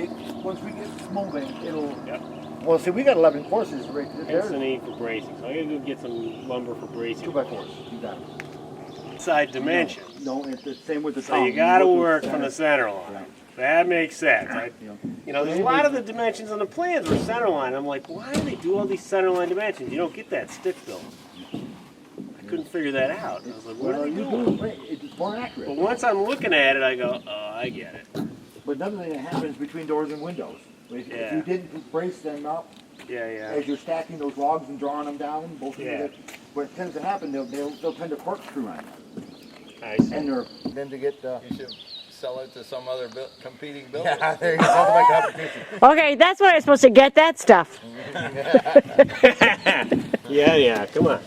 once we get moving, it'll. Yep. Well, see, we got 11 courses right there. There's the need for bracing. So I gotta go get some lumber for bracing. 2x4s. You got it. Side dimension. No, it's the same with the So you gotta work from the center line. Right. That makes sense. You know, there's a lot of the dimensions on the plans were center line. I'm like, why do they do all these center line dimensions? You don't get that stick built. I couldn't figure that out. I was like, what are they doing? It's more accurate. But once I'm looking at it, I go, oh, I get it. But another thing that happens between doors and windows. If you didn't brace them up, as you're stacking those logs and drawing them down, both of them, what tends to happen, they'll tend to corkscrew on you. I see. And then to get You should sell it to some other competing builder. yeah, there you go. That's my competition. Okay, that's why I'm supposed to get that stuff. Yeah, come on.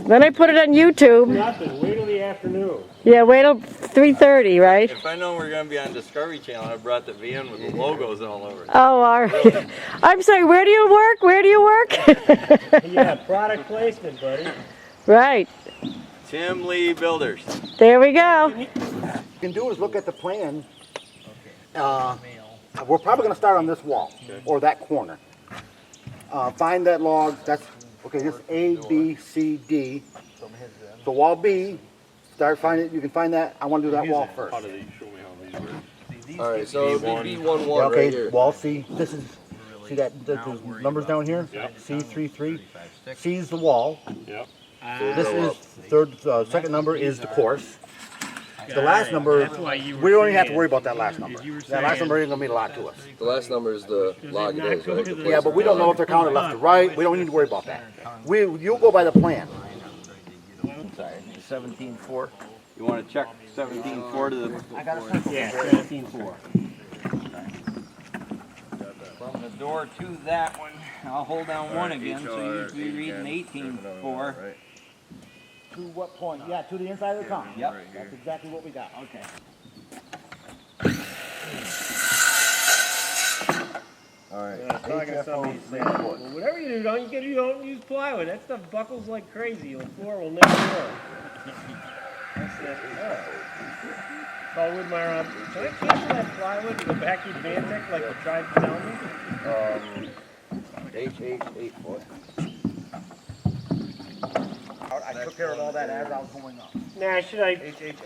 Then I put it on YouTube. Nothing. Wait till the afternoon. Yeah, wait till 3:30, right? If I know we're going to be on Discovery Channel, I brought the van with the logos all over it. Oh, all right. I'm sorry, where do you work? Where do you work? Yeah, product placement, buddy. Right. Tim Lee Builders. There we go. What you can do is look at the plan. We're probably going to start on this wall or that corner. Find that log. That's okay. This A, B, C, D. So wall B. Start finding. You can find that. I want to do that wall first. All right, so it'll be B11 Okay. right here. Wall C. This is. See that? The numbers down here. C33. C is the wall. Yep. This is second number is the course. The last number, we don't even have to worry about that last number. That last number isn't going to mean a lot to us. The last number is the log days, right? The Yeah, but we don't know if they're counted left to right. We don't need to worry about that. You'll go by the plan. Sorry, 17.4. You want to check 17.4 to the... I got a circle. Yeah, 17.4. From the door to that one, I'll hold down one again, so you'd be reading 18.4. To what point? Yeah, to the inside of the tongue. Yep. That's exactly what we got. Okay. All right. Yeah, talking to somebody saying, well, whatever you do, you don't use plywood. That stuff buckles like crazy. Your floor will never work. I said, oh. Call Woodmeyer up. Can I cancel that plywood and go back to Advantech like you tried to tell me? H8 8 foot. I took care of all that as I was going up. Now,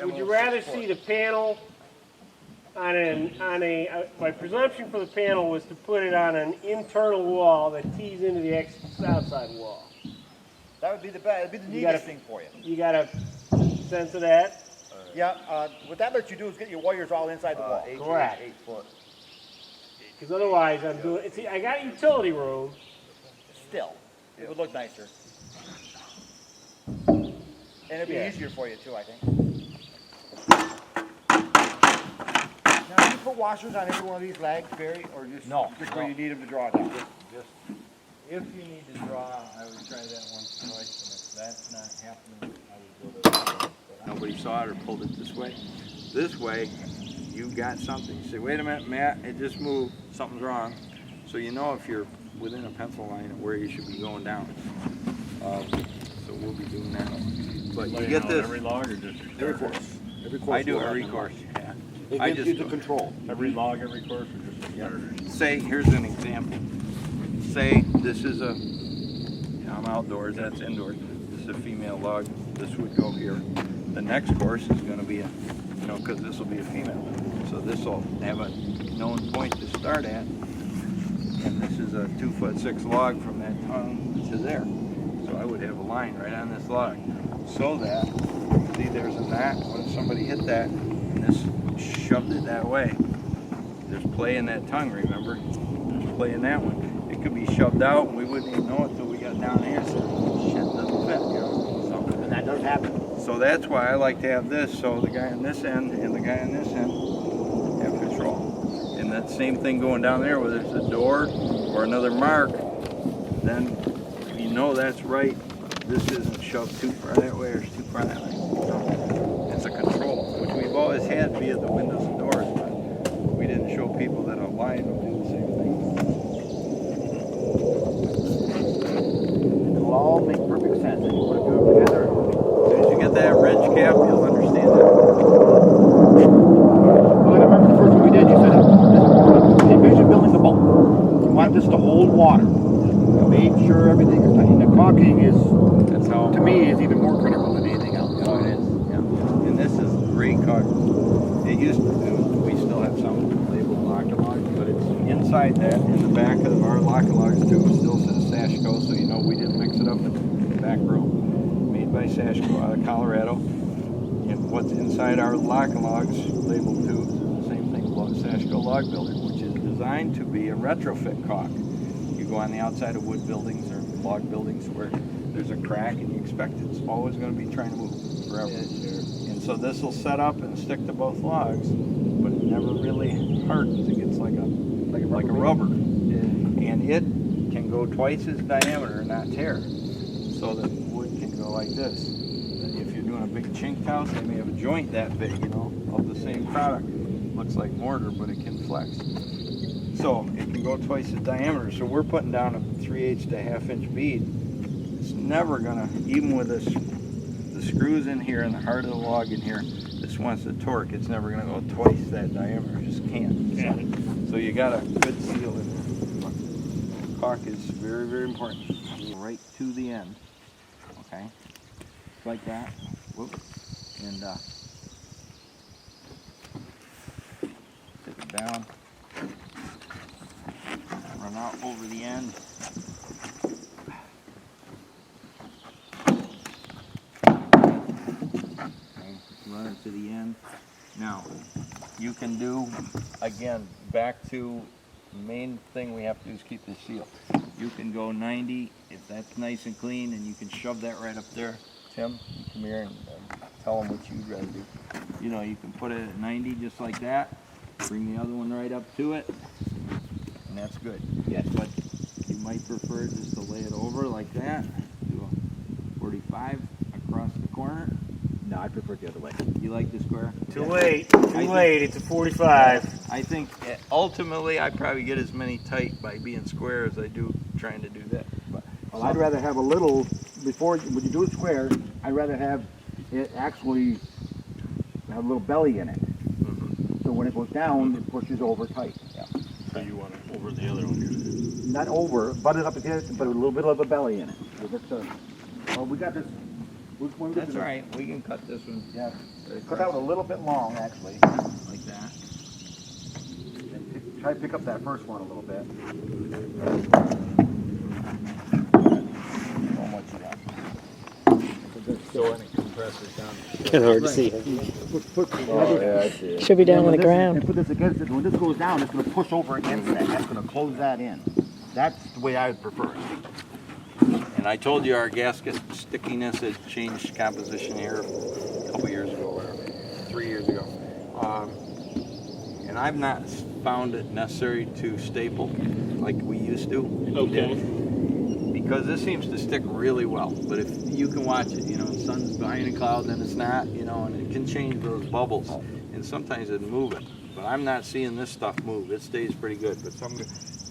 would you rather see the panel on my presumption for the panel was to put it on an internal wall that tees into the outside wall. That would be the best. It'd be the neatest thing for you. You got a sense of that? Yeah. What that lets you do is get your wires all inside the wall. Correct. 8 foot. Because otherwise, I'm doing. See, I got utility room. Still, it would look nicer. And it'd be easier for you too, I think. Now, do you put washers on every one of these legs, Barry, or just where you need them to draw down? Just if you need to draw, I would try that once or twice, and if that's not happening, I would go to Nobody saw it or pulled it this way. This way, you got something. You say, wait a minute, Matt, it just moved. Something's wrong. So you know if you're within a pencil line of where you should be going down. So we'll be doing that. But you get this. Every log or just Every course. Every course. I do every course. Yeah. It gives you the control. every log, every course, or just the starters? Say, here's an example. Say this is I'm outdoors, that's indoors. This is a female log. This would go here. The next course is going to be because this will be a female. So this will have a known point to start at. And this is a 2'6" log from that tongue to there. So I would have a line right on this log. So that, see there's a knot, when somebody hit that, and this shoved it that way. There's play in that tongue, remember? There's play in that one. It could be shoved out, and we wouldn't even know it until we got down here. So shit doesn't fit, So, And that does happen. So that's why I like to have this, so the guy on this end and the guy on this end have control. And that same thing going down there, whether it's a door or another mark, then if you know that's right, this isn't shoved too far that way or too far that way. So it's a control, which we've always had via the windows and doors, but we didn't show people that a line will do the same thing. It'll all make perfect sense. And you put it together. As soon as you get that ridge cap, you'll understand it. Well, I remember the first one we did, you said the vision inside that, in the back of our Lok N Logs tube, still says Sashco, so you know we didn't mix it up in the back room. Made by Sashco out of Colorado. And what's inside our Lok N Logs labeled tubes is the same thing, Sashco Log Builder, which is designed to be a retrofit caulk. You go on the outside of wood buildings or log buildings where there's a crack and you expect it's always going to be trying to move forever. Yeah, sure. And so this will set up and stick to both logs, but it never really hardens. It gets like a rubber. Yeah. And it can go twice its diameter and not tear. So that wood can go like this. If you're doing a big chink house, they may have a joint that big, you know, of the same product. Looks like mortar, but it can flex. So it can go twice its diameter. So we're putting down a 3/8 to 1/2 inch bead. It's never gonna, even with this, the screws in here and the heart of the log in here, this wants to torque. It's never gonna go twice that diameter. It just can't. So you got a good seal in there. Caulk is very, very important. Right to the end. Okay, like that. Whoop. And take it down. Run out over the end. Okay, run it to the end. Now, you can do, again, back to the main thing we have to do is keep this seal. You can go 90 if that's nice and clean, and you can shove that right up there. Tim, you come here and tell them what you'd rather do. You know, you can put it at 90 just like that. Bring the other one right up to it, and that's good. Yes, but you might prefer just to lay it over like that. Do a 45 across the corner. No, I prefer it the other way. You like the square? Too late. It's a 45. I think ultimately I probably get as many tight by being square as I do trying to do that. But Well, I'd rather have a little, before, when you do it square, I'd rather have it actually have a little belly in it. So when it goes down, it pushes over tight. So you want it over the other one? Not over, butt it up against it, but a little bit of a belly in it. Well, we got this. that's all right. We can cut this one. Yeah. Cut out a little bit long, actually. Like that. Try to pick up that first one a little bit. How much you got? So any compressors down. Kind of hard to see. I see it. Should be down on the And ground. put this against it. When this goes down, it's going to push over against that. That's going to close that in. That's the way I would prefer it. And I told you our gasket stickiness had changed composition here a couple years ago, or 3 years ago. And I've not found it necessary to staple like we used to. Okay. Because this seems to stick really well. But if you can watch it, you know, the sun's behind a cloud, then it's not, you know, and it can change those bubbles. And sometimes it'll move it. But I'm not seeing this stuff move. It stays pretty good. But some,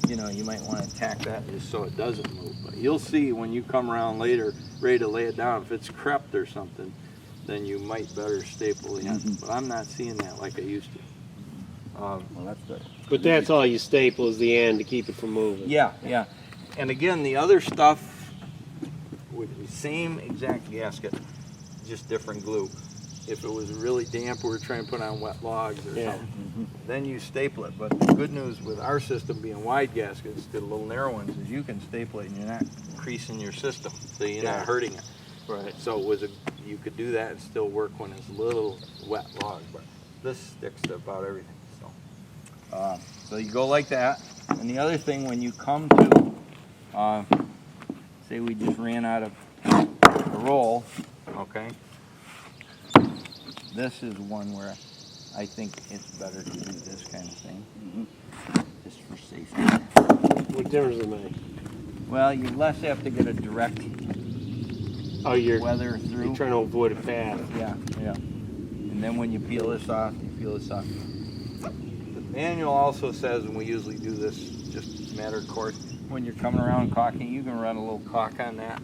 you know, you might want to tack that just so it doesn't move. But you'll see when you come around later, ready to lay it down, if it's crept or something, then you might better staple the end. But I'm not seeing that like I used to. Well, that's good. But that's all you staple is the end to keep it from moving. Yeah, yeah. And again, the other stuff with the same exact gasket, just different glue. If it was really damp, we were trying to put on wet logs or something, then you staple it. But the good news with our system being wide gaskets, the little narrow ones, is you can staple it and you're not creasing your system, so you're not hurting it. Right. So it was you could do that and still work when it's little wet logs. But this sticks to about everything. So you go like that. And the other thing, when you come to say we just ran out of a roll, okay? This is one where I think it's better to do this kind of thing, just for safety. What difference does it make? Well, you less have to get a direct weather through. You're trying to avoid a path. Yeah, yeah. And then when you peel this off, you peel this off. The manual also says, and we usually do this just matter of course, when you're coming around caulking, you can run a little caulk on that